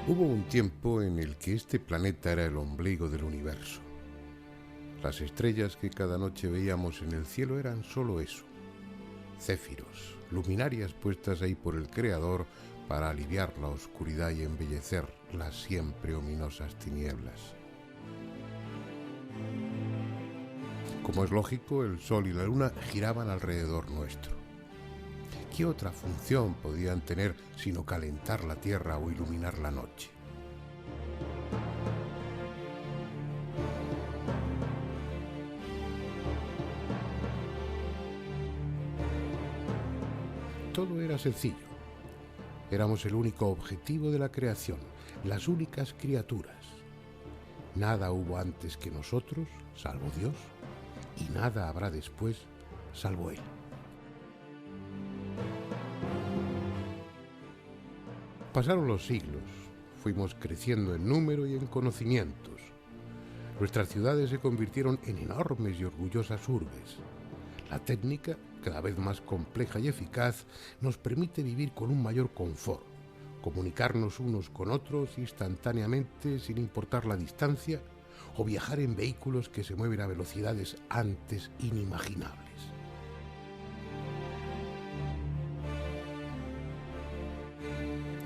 Hubo un tiempo en el que este planeta era el ombligo del universo. Las estrellas que cada noche veíamos en el cielo eran solo eso, céfiros, luminarias puestas ahí por el Creador para aliviar la oscuridad y embellecer las siempre ominosas tinieblas. Como es lógico, el Sol y la Luna giraban alrededor nuestro. ¿Qué otra función podían tener sino calentar la Tierra o iluminar la noche? Todo era sencillo. Éramos el único objetivo de la creación, las únicas criaturas. Nada hubo antes que nosotros, salvo Dios, y nada habrá después, salvo Él. Pasaron los siglos, fuimos creciendo en número y en conocimientos. Nuestras ciudades se convirtieron en enormes y orgullosas urbes. La técnica, cada vez más compleja y eficaz, nos permite vivir con un mayor confort, comunicarnos unos con otros instantáneamente sin importar la distancia, o viajar en vehículos que se mueven a velocidades antes inimaginables.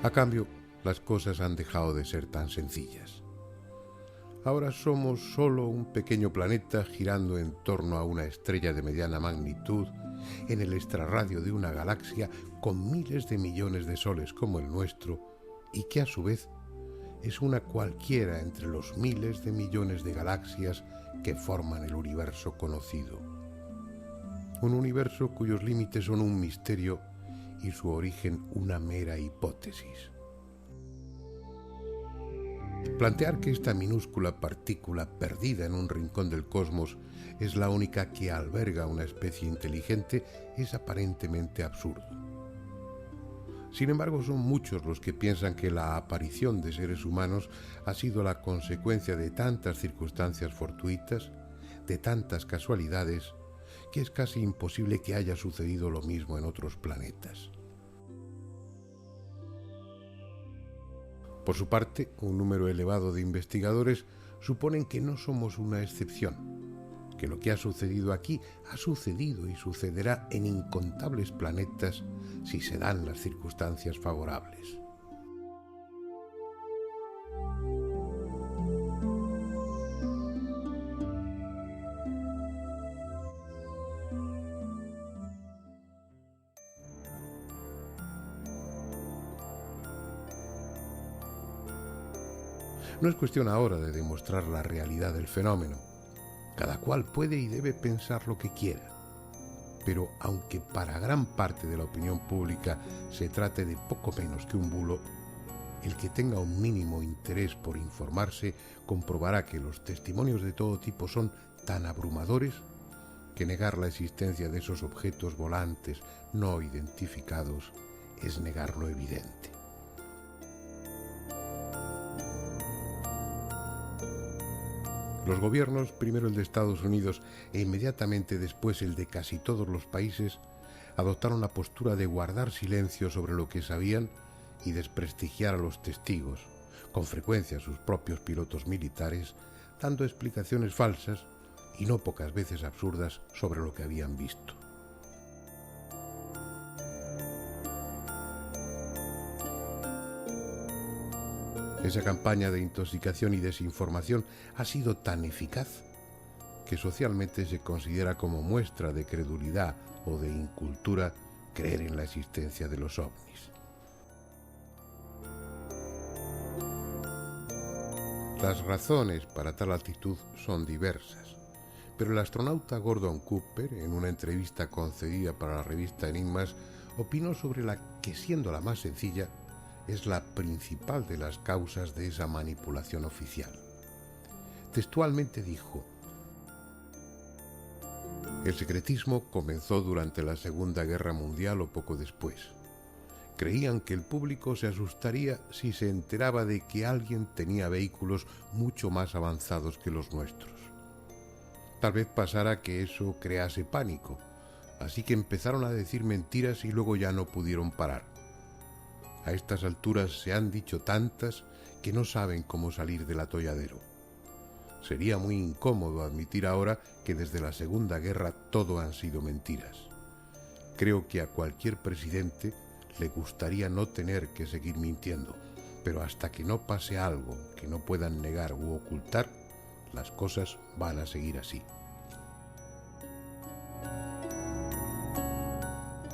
A cambio, las cosas han dejado de ser tan sencillas. Ahora somos solo un pequeño planeta girando en torno a una estrella de mediana magnitud en el extrarradio de una galaxia con miles de millones de soles como el nuestro y que a su vez es una cualquiera entre los miles de millones de galaxias que forman el universo conocido. Un universo cuyos límites son un misterio y su origen una mera hipótesis. Plantear que esta minúscula partícula perdida en un rincón del cosmos es la única que alberga una especie inteligente es aparentemente absurdo. Sin embargo, son muchos los que piensan que la aparición de seres humanos ha sido la consecuencia de tantas circunstancias fortuitas, de tantas casualidades, que es casi imposible que haya sucedido lo mismo en otros planetas. Por su parte, un número elevado de investigadores suponen que no somos una excepción, que lo que ha sucedido aquí ha sucedido y sucederá en incontables planetas si se dan las circunstancias favorables. No es cuestión ahora de demostrar la realidad del fenómeno. Cada cual puede y debe pensar lo que quiera. Pero aunque para gran parte de la opinión pública se trate de poco menos que un bulo, el que tenga un mínimo interés por informarse comprobará que los testimonios de todo tipo son tan abrumadores que negar la existencia de esos objetos volantes no identificados es negar lo evidente. Los gobiernos, primero el de Estados Unidos e inmediatamente después el de casi todos los países, adoptaron la postura de guardar silencio sobre lo que sabían y desprestigiar a los testigos, con frecuencia a sus propios pilotos militares, dando explicaciones falsas y no pocas veces absurdas sobre lo que habían visto. Esa campaña de intoxicación y desinformación ha sido tan eficaz que socialmente se considera como muestra de credulidad o de incultura creer en la existencia de los ovnis. Las razones para tal actitud son diversas, pero el astronauta Gordon Cooper, en una entrevista concedida para la revista Enigmas, opinó sobre la que, siendo la más sencilla, es la principal de las causas de esa manipulación oficial. Textualmente dijo: el secretismo comenzó durante la Segunda Guerra Mundial o poco después. Creían que el público se asustaría si se enteraba de que alguien tenía vehículos mucho más avanzados que los nuestros. Tal vez pasara que eso crease pánico, así que empezaron a decir mentiras y luego ya no pudieron parar. A estas alturas se han dicho tantas que no saben cómo salir del atolladero. Sería muy incómodo admitir ahora que desde la Segunda Guerra todo han sido mentiras. Creo que a cualquier presidente le gustaría no tener que seguir mintiendo, pero hasta que no pase algo que no puedan negar u ocultar, las cosas van a seguir así.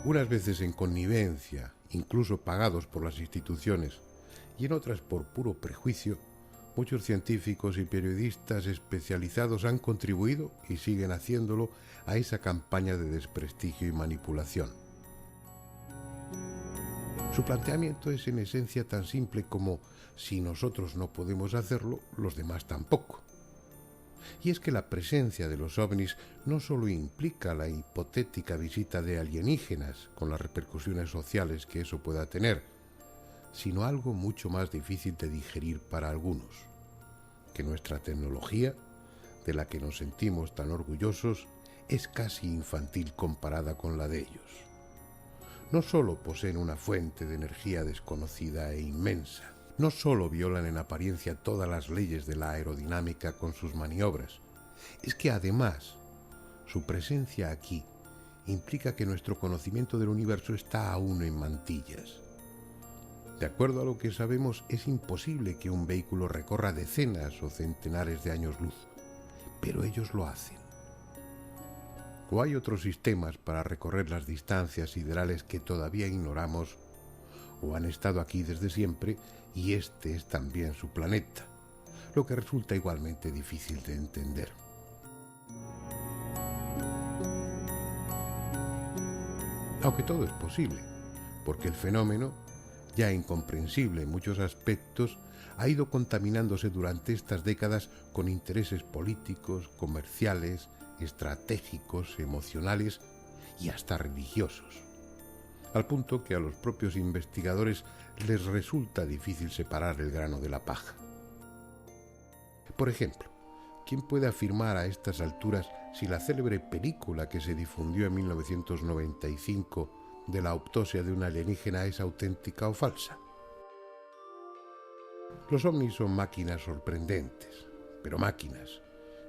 Unas veces en connivencia, incluso pagados por las instituciones, y en otras por puro prejuicio, muchos científicos y periodistas especializados han contribuido y siguen haciéndolo a esa campaña de desprestigio y manipulación. Su planteamiento es en esencia tan simple como: si nosotros no podemos hacerlo, los demás tampoco. Y es que la presencia de los ovnis no solo implica la hipotética visita de alienígenas, con las repercusiones sociales que eso pueda tener, sino algo mucho más difícil de digerir para algunos: que nuestra tecnología, de la que nos sentimos tan orgullosos, es casi infantil comparada con la de ellos. No solo poseen una fuente de energía desconocida e inmensa, no solo violan en apariencia todas las leyes de la aerodinámica con sus maniobras, es que además su presencia aquí implica que nuestro conocimiento del universo está aún en mantillas. De acuerdo a lo que sabemos, es imposible que un vehículo recorra decenas o centenares de años luz, pero ellos lo hacen. O hay otros sistemas para recorrer las distancias siderales que todavía ignoramos, o han estado aquí desde siempre y este es también su planeta, lo que resulta igualmente difícil de entender. Aunque todo es posible, porque el fenómeno, ya incomprensible en muchos aspectos, ha ido contaminándose durante estas décadas con intereses políticos, comerciales, estratégicos, emocionales y hasta religiosos, al punto que a los propios investigadores les resulta difícil separar el grano de la paja. Por ejemplo, ¿quién puede afirmar a estas alturas si la célebre película que se difundió en 1995 de la autopsia de una alienígena es auténtica o falsa? Los ovnis son máquinas sorprendentes, pero máquinas,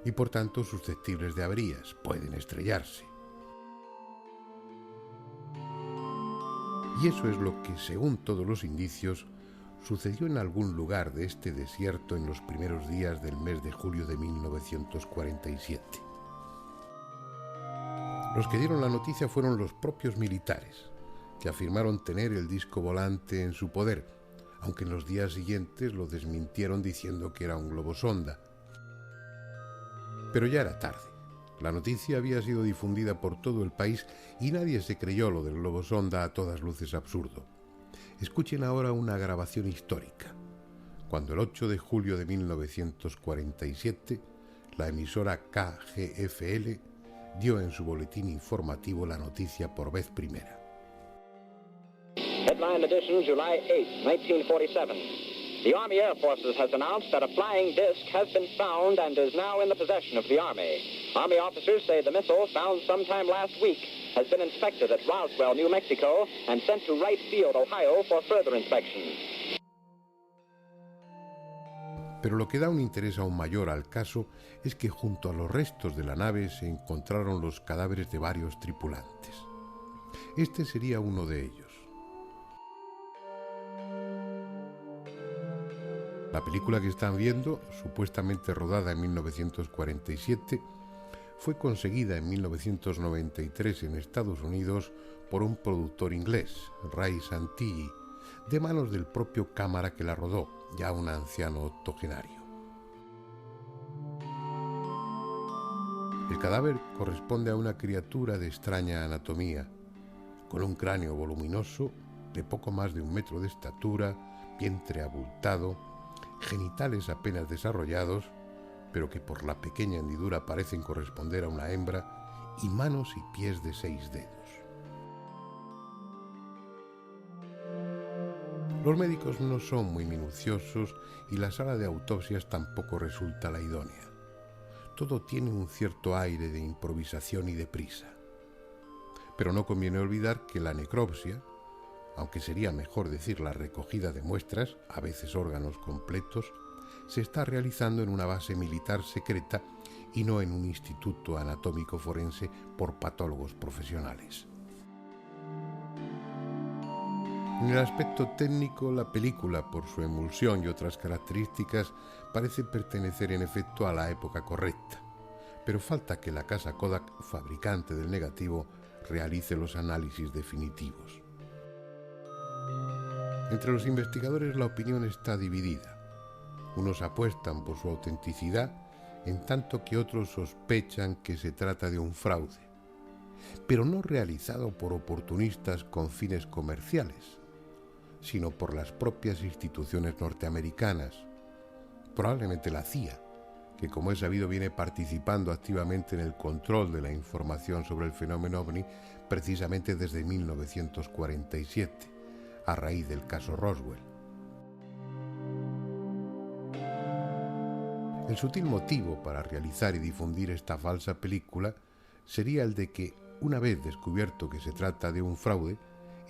y por tanto susceptibles de averías, pueden estrellarse. Y eso es lo que, según todos los indicios, sucedió en algún lugar de este desierto en los primeros días del mes de julio de 1947. Los que dieron la noticia fueron los propios militares, que afirmaron tener el disco volante en su poder, aunque en los días siguientes lo desmintieron diciendo que era un globosonda. Pero ya era tarde. La noticia había sido difundida por todo el país y nadie se creyó lo del globosonda, a todas luces absurdo. Escuchen ahora una grabación histórica, cuando el 8 de julio de 1947 la emisora KGFL dio en su boletín informativo la noticia por vez primera. Headline edition, July 8, 1947. The Army Air Forces has announced that a flying disc has been found and is now in the possession of the Army. Army officers say the missile, found sometime last week, has been inspected at Roswell, New Mexico, and sent to Wright Field, Ohio, for further inspection. Pero lo que da un interés aún mayor al caso es que junto a los restos de la nave se encontraron los cadáveres de varios tripulantes. Este sería uno de ellos. La película que están viendo, supuestamente rodada en 1947, fue conseguida en 1993 en Estados Unidos por un productor inglés, Ray Santilli, de manos del propio cámara que la rodó, ya un anciano octogenario. El cadáver corresponde a una criatura de extraña anatomía, con un cráneo voluminoso, de poco más de 1 metro de estatura, vientre abultado, genitales apenas desarrollados, pero que por la pequeña hendidura parecen corresponder a una hembra, y manos y pies de 6 dedos. Los médicos no son muy minuciosos y la sala de autopsias tampoco resulta la idónea. Todo tiene un cierto aire de improvisación y de prisa. Pero no conviene olvidar que la necropsia, aunque sería mejor decir la recogida de muestras, a veces órganos completos, se está realizando en una base militar secreta y no en un instituto anatómico forense por patólogos profesionales. En el aspecto técnico, la película, por su emulsión y otras características, parece pertenecer en efecto a la época correcta, pero falta que la casa Kodak, fabricante del negativo, realice los análisis definitivos. Entre los investigadores la opinión está dividida. Unos apuestan por su autenticidad, en tanto que otros sospechan que se trata de un fraude, pero no realizado por oportunistas con fines comerciales, sino por las propias instituciones norteamericanas, probablemente la CIA, que como es sabido viene participando activamente en el control de la información sobre el fenómeno ovni precisamente desde 1947, a raíz del caso Roswell. El sutil motivo para realizar y difundir esta falsa película sería el de que, una vez descubierto que se trata de un fraude,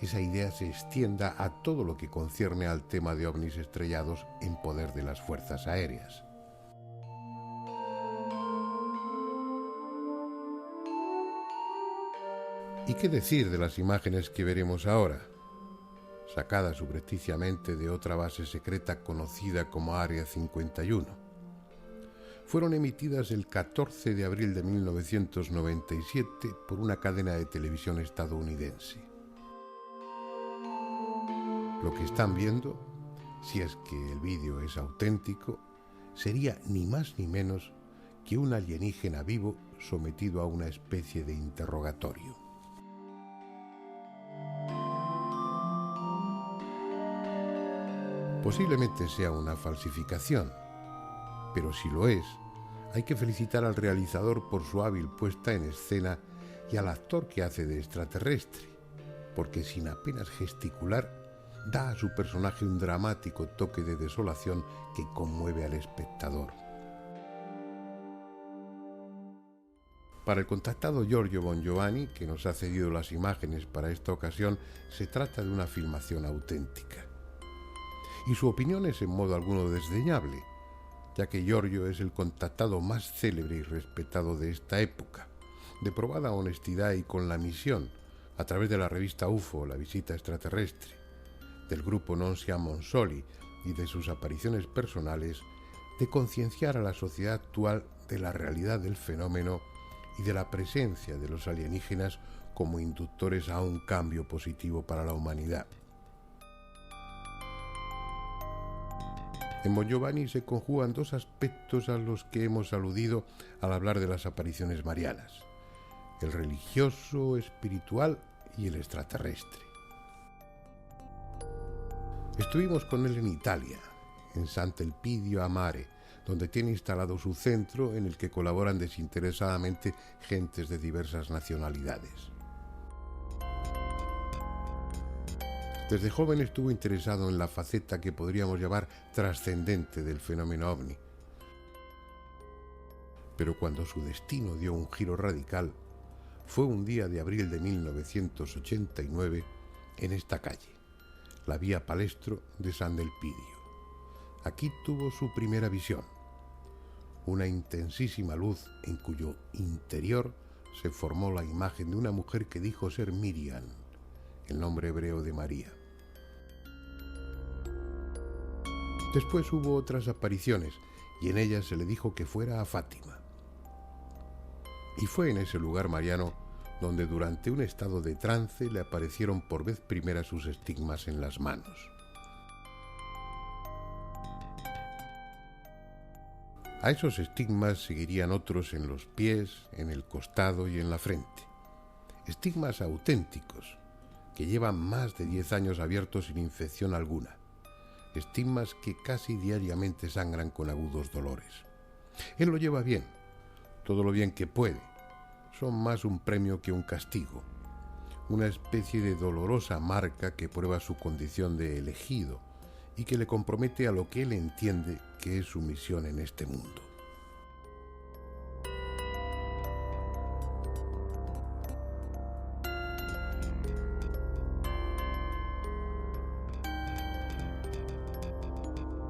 esa idea se extienda a todo lo que concierne al tema de ovnis estrellados en poder de las fuerzas aéreas. ¿Y qué decir de las imágenes que veremos ahora? Sacadas subrepticiamente de otra base secreta conocida como Área 51. Fueron emitidas el 14 de abril de 1997 por una cadena de televisión estadounidense. Lo que están viendo, si es que el vídeo es auténtico, sería ni más ni menos que un alienígena vivo sometido a una especie de interrogatorio. Posiblemente sea una falsificación, pero si lo es, hay que felicitar al realizador por su hábil puesta en escena y al actor que hace de extraterrestre, porque sin apenas gesticular, da a su personaje un dramático toque de desolación que conmueve al espectador. Para el contactado Giorgio Bongiovanni, que nos ha cedido las imágenes para esta ocasión, se trata de una filmación auténtica. Y su opinión es en modo alguno desdeñable, ya que Giorgio es el contactado más célebre y respetado de esta época, de probada honestidad y con la misión, a través de la revista UFO, La Visita Extraterrestre, del grupo Non Siamo Soli y de sus apariciones personales, de concienciar a la sociedad actual de la realidad del fenómeno y de la presencia de los alienígenas como inductores a un cambio positivo para la humanidad. En Bongiovanni se conjugan dos aspectos a los que hemos aludido al hablar de las apariciones marianas: el religioso, espiritual y el extraterrestre. Estuvimos con él en Italia, en Sant'Elpidio a Mare, donde tiene instalado su centro en el que colaboran desinteresadamente gentes de diversas nacionalidades. Desde joven estuvo interesado en la faceta que podríamos llamar trascendente del fenómeno ovni. Pero cuando su destino dio un giro radical, fue un día de abril de 1989 en esta calle, la Vía Palestro de Sant'Elpidio. Aquí tuvo su primera visión, una intensísima luz en cuyo interior se formó la imagen de una mujer que dijo ser Miriam, el nombre hebreo de María. Después hubo otras apariciones y en ellas se le dijo que fuera a Fátima. Y fue en ese lugar mariano donde durante un estado de trance le aparecieron por vez primera sus estigmas en las manos. A esos estigmas seguirían otros en los pies, en el costado y en la frente. Estigmas auténticos, que llevan más de 10 años abiertos sin infección alguna. Estigmas que casi diariamente sangran con agudos dolores. Él lo lleva bien, todo lo bien que puede. Son más un premio que un castigo, una especie de dolorosa marca que prueba su condición de elegido y que le compromete a lo que él entiende que es su misión en este mundo.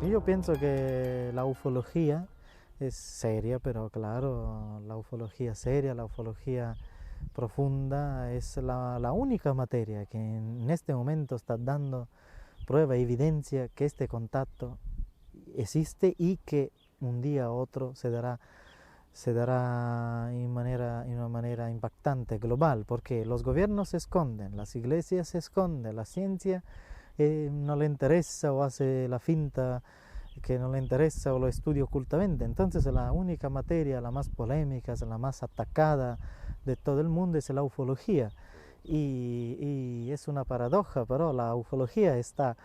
Yo pienso que la ufología es seria, pero claro, la ufología seria, la ufología profunda es la única materia que en este momento está dando prueba, evidencia que este contacto existe y que un día u otro se dará en una manera impactante, global, porque los gobiernos se esconden, las iglesias se esconden, la ciencia no le interesa o hace la finta que no le interesa o lo estudia ocultamente. Entonces la única materia, la más polémica, la más atacada de todo el mundo es la ufología. Y es una paradoja, pero la ufología está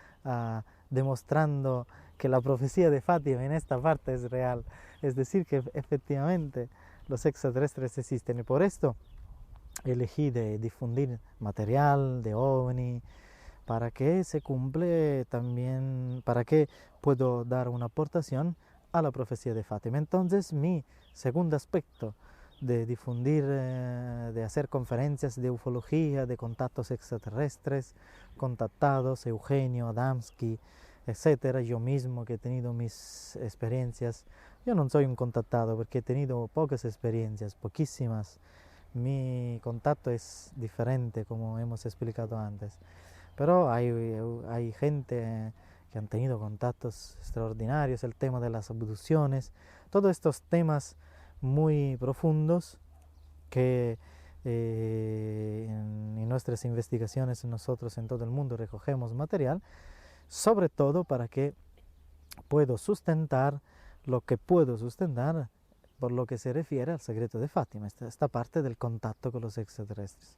demostrando que la profecía de Fátima en esta parte es real. Es decir, que efectivamente los extraterrestres existen. Y por esto elegí de difundir material de OVNI, para que se cumple también, para que puedo dar una aportación a la profecía de Fátima. Entonces mi segundo aspecto de difundir, de hacer conferencias de ufología, de contactos extraterrestres, contactados, Eugenio, Adamski, etcétera, yo mismo que he tenido mis experiencias. Yo no soy un contactado porque he tenido pocas experiencias, poquísimas. Mi contacto es diferente, como hemos explicado antes. Pero hay gente que han tenido contactos extraordinarios, el tema de las abducciones, todos estos temas muy profundos que en nuestras investigaciones nosotros en todo el mundo recogemos material, sobre todo para que puedo sustentar lo que puedo sustentar por lo que se refiere al secreto de Fátima, esta parte del contacto con los extraterrestres.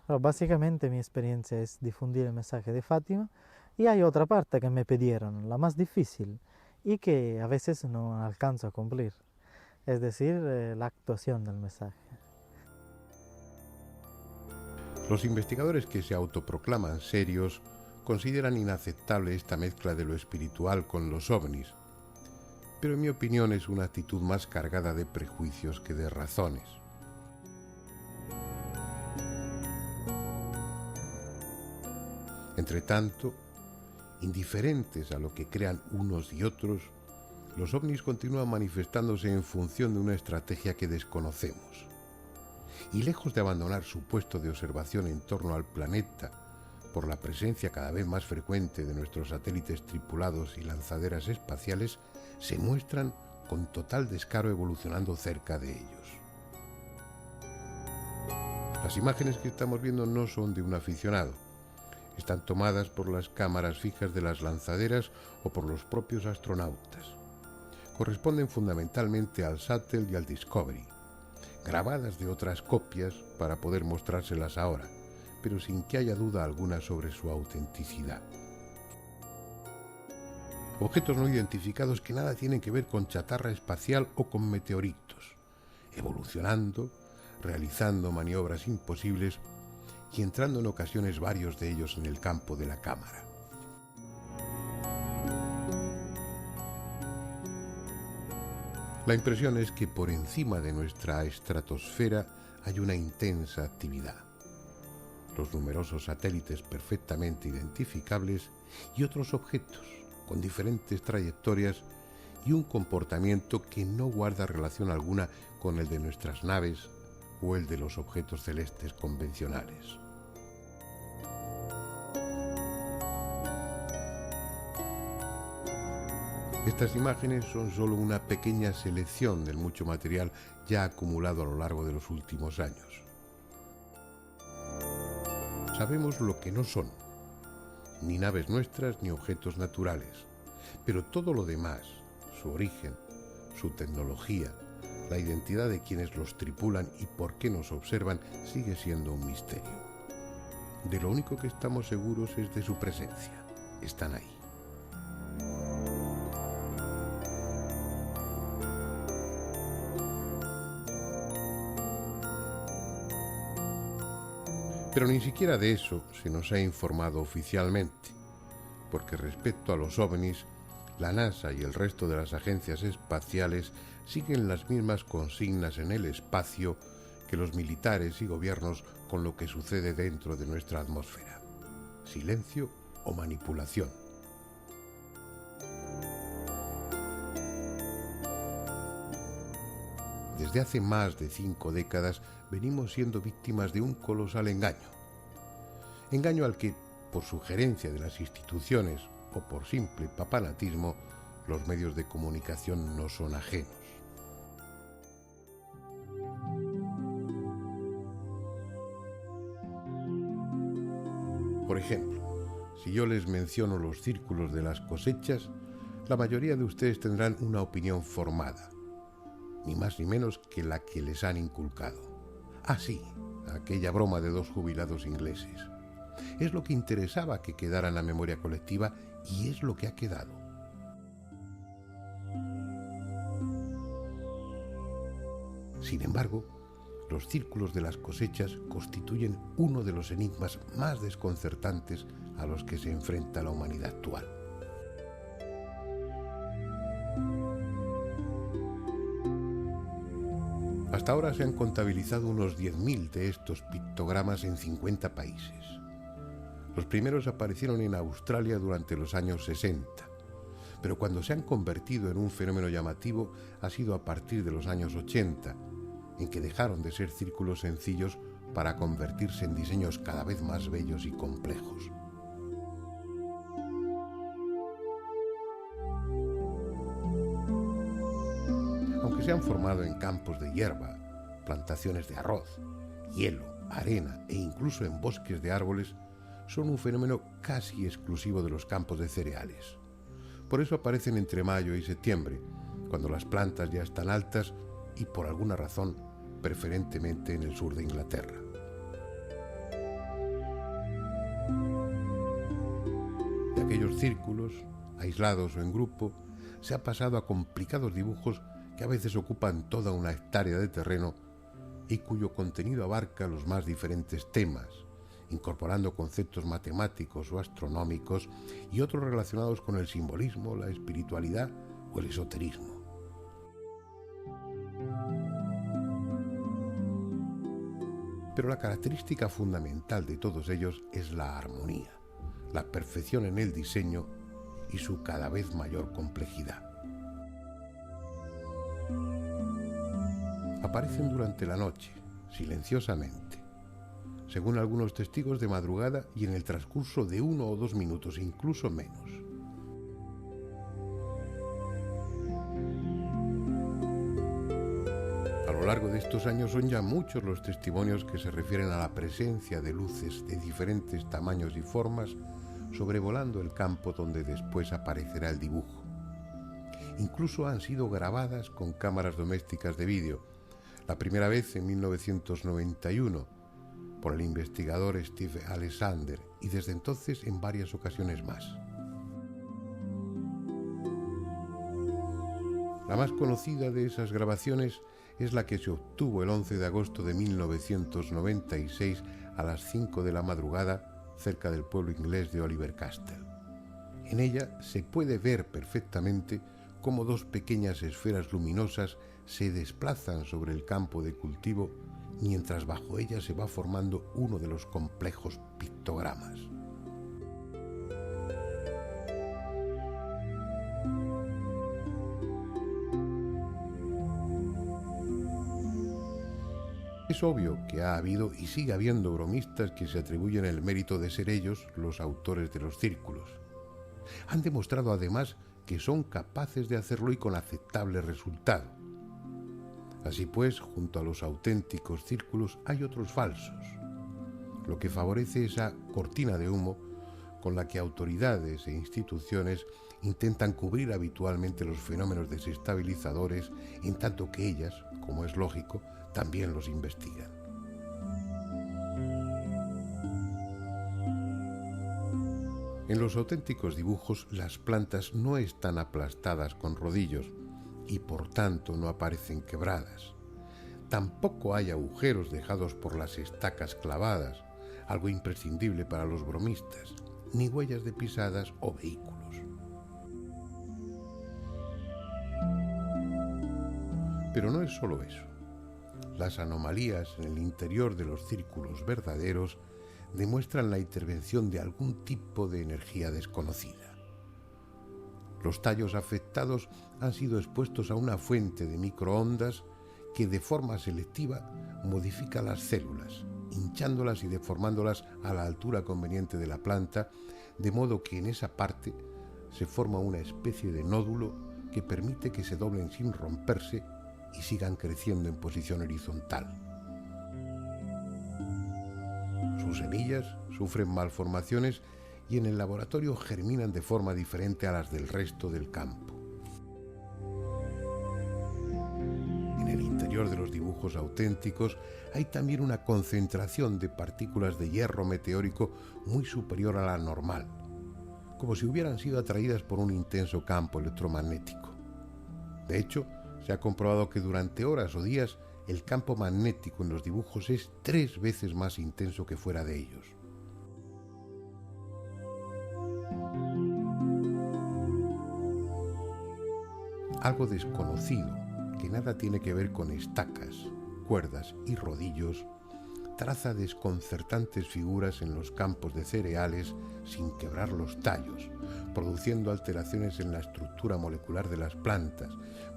Pero básicamente mi experiencia es difundir el mensaje de Fátima, y hay otra parte que me pidieron, la más difícil, y que a veces no alcanzo a cumplir, es decir, la actuación del mensaje. Los investigadores que se autoproclaman serios consideran inaceptable esta mezcla de lo espiritual con los ovnis, pero en mi opinión es una actitud más cargada de prejuicios que de razones. Entre tanto, indiferentes a lo que crean unos y otros, los ovnis continúan manifestándose en función de una estrategia que desconocemos. Y lejos de abandonar su puesto de observación en torno al planeta, por la presencia cada vez más frecuente de nuestros satélites tripulados y lanzaderas espaciales, se muestran con total descaro evolucionando cerca de ellos. Las imágenes que estamos viendo no son de un aficionado. Están tomadas por las cámaras fijas de las lanzaderas o por los propios astronautas. Corresponden fundamentalmente al Shuttle y al Discovery, grabadas de otras copias para poder mostrárselas ahora, pero sin que haya duda alguna sobre su autenticidad. Objetos no identificados que nada tienen que ver con chatarra espacial o con meteoritos, evolucionando, realizando maniobras imposibles y entrando en ocasiones varios de ellos en el campo de la cámara. La impresión es que por encima de nuestra estratosfera hay una intensa actividad. Los numerosos satélites perfectamente identificables y otros objetos con diferentes trayectorias y un comportamiento que no guarda relación alguna con el de nuestras naves o el de los objetos celestes convencionales. Estas imágenes son solo una pequeña selección del mucho material ya acumulado a lo largo de los últimos años. Sabemos lo que no son, ni naves nuestras ni objetos naturales, pero todo lo demás, su origen, su tecnología, la identidad de quienes los tripulan y por qué nos observan sigue siendo un misterio. De lo único que estamos seguros es de su presencia. Están ahí. Pero ni siquiera de eso se nos ha informado oficialmente, porque respecto a los ovnis, la NASA y el resto de las agencias espaciales siguen las mismas consignas en el espacio que los militares y gobiernos con lo que sucede dentro de nuestra atmósfera: silencio o manipulación. desde hace más de 5 décadas venimos siendo víctimas de un colosal engaño. Engaño al que, por sugerencia de las instituciones o por simple papanatismo, los medios de comunicación no son ajenos. Por ejemplo, si yo les menciono los círculos de las cosechas, la mayoría de ustedes tendrán una opinión formada, ni más ni menos que la que les han inculcado. Ah, sí, aquella broma de 2 jubilados ingleses. Es lo que interesaba que quedara en la memoria colectiva y es lo que ha quedado. Sin embargo, los círculos de las cosechas constituyen uno de los enigmas más desconcertantes a los que se enfrenta la humanidad actual. Hasta ahora se han contabilizado unos 10.000 de estos pictogramas en 50 países. Los primeros aparecieron en Australia durante los años 60, pero cuando se han convertido en un fenómeno llamativo ha sido a partir de los años 80, en que dejaron de ser círculos sencillos para convertirse en diseños cada vez más bellos y complejos. Aunque se han formado en campos de hierba, plantaciones de arroz, hielo, arena e incluso en bosques de árboles, son un fenómeno casi exclusivo de los campos de cereales. Por eso aparecen entre mayo y septiembre, cuando las plantas ya están altas y por alguna razón, preferentemente en el sur de Inglaterra. De aquellos círculos, aislados o en grupo, se ha pasado a complicados dibujos que a veces ocupan toda una hectárea de terreno y cuyo contenido abarca los más diferentes temas, incorporando conceptos matemáticos o astronómicos y otros relacionados con el simbolismo, la espiritualidad o el esoterismo. Pero la característica fundamental de todos ellos es la armonía, la perfección en el diseño y su cada vez mayor complejidad. Aparecen durante la noche, silenciosamente, según algunos testigos de madrugada y en el transcurso de 1 o 2 minutos, incluso menos. A lo largo de estos años son ya muchos los testimonios que se refieren a la presencia de luces de diferentes tamaños y formas sobrevolando el campo donde después aparecerá el dibujo. Incluso han sido grabadas con cámaras domésticas de vídeo, la primera vez en 1991 por el investigador Steve Alexander y desde entonces en varias ocasiones más. La más conocida de esas grabaciones es la que se obtuvo el 11 de agosto de 1996 a las 5 de la madrugada cerca del pueblo inglés de Oliver Castle. En ella se puede ver perfectamente cómo 2 pequeñas esferas luminosas se desplazan sobre el campo de cultivo mientras bajo ella se va formando uno de los complejos pictogramas. Es obvio que ha habido y sigue habiendo bromistas que se atribuyen el mérito de ser ellos los autores de los círculos. Han demostrado además que son capaces de hacerlo y con aceptable resultado. Así pues, junto a los auténticos círculos hay otros falsos, lo que favorece esa cortina de humo con la que autoridades e instituciones intentan cubrir habitualmente los fenómenos desestabilizadores, en tanto que ellas, como es lógico, también los investigan. En los auténticos dibujos, las plantas no están aplastadas con rodillos y por tanto no aparecen quebradas. Tampoco hay agujeros dejados por las estacas clavadas, algo imprescindible para los bromistas, ni huellas de pisadas o vehículos. Pero no es solo eso. Las anomalías en el interior de los círculos verdaderos demuestran la intervención de algún tipo de energía desconocida. Los tallos afectados han sido expuestos a una fuente de microondas que de forma selectiva modifica las células, hinchándolas y deformándolas a la altura conveniente de la planta, de modo que en esa parte se forma una especie de nódulo que permite que se doblen sin romperse y sigan creciendo en posición horizontal. Sus semillas sufren malformaciones y en el laboratorio germinan de forma diferente a las del resto del campo. En el interior de los dibujos auténticos hay también una concentración de partículas de hierro meteórico muy superior a la normal, como si hubieran sido atraídas por un intenso campo electromagnético. De hecho, se ha comprobado que durante horas o días el campo magnético en los dibujos es 3 veces más intenso que fuera de ellos. Algo desconocido, que nada tiene que ver con estacas, cuerdas y rodillos, traza desconcertantes figuras en los campos de cereales sin quebrar los tallos, produciendo alteraciones en la estructura molecular de las plantas,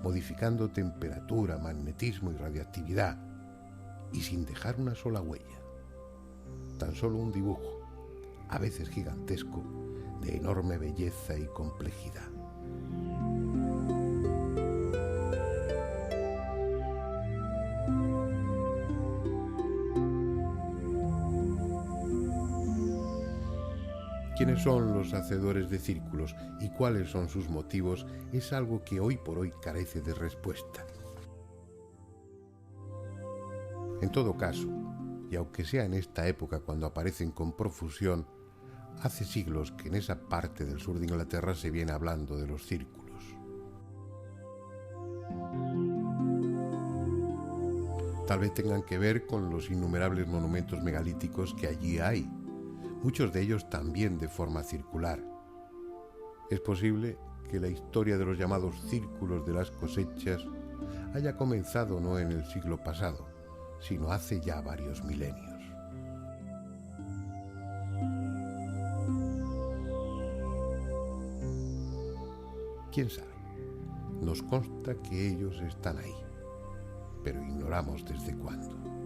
modificando temperatura, magnetismo y radiactividad, y sin dejar una sola huella. Tan solo un dibujo, a veces gigantesco, de enorme belleza y complejidad. ¿Quiénes son los hacedores de círculos y cuáles son sus motivos? Es algo que hoy por hoy carece de respuesta. En todo caso, y aunque sea en esta época cuando aparecen con profusión, hace siglos que en esa parte del sur de Inglaterra se viene hablando de los círculos. Tal vez tengan que ver con los innumerables monumentos megalíticos que allí hay, muchos de ellos también de forma circular. Es posible que la historia de los llamados círculos de las cosechas haya comenzado no en el siglo pasado, sino hace ya varios milenios. ¿Quién sabe? Nos consta que ellos están ahí, pero ignoramos desde cuándo.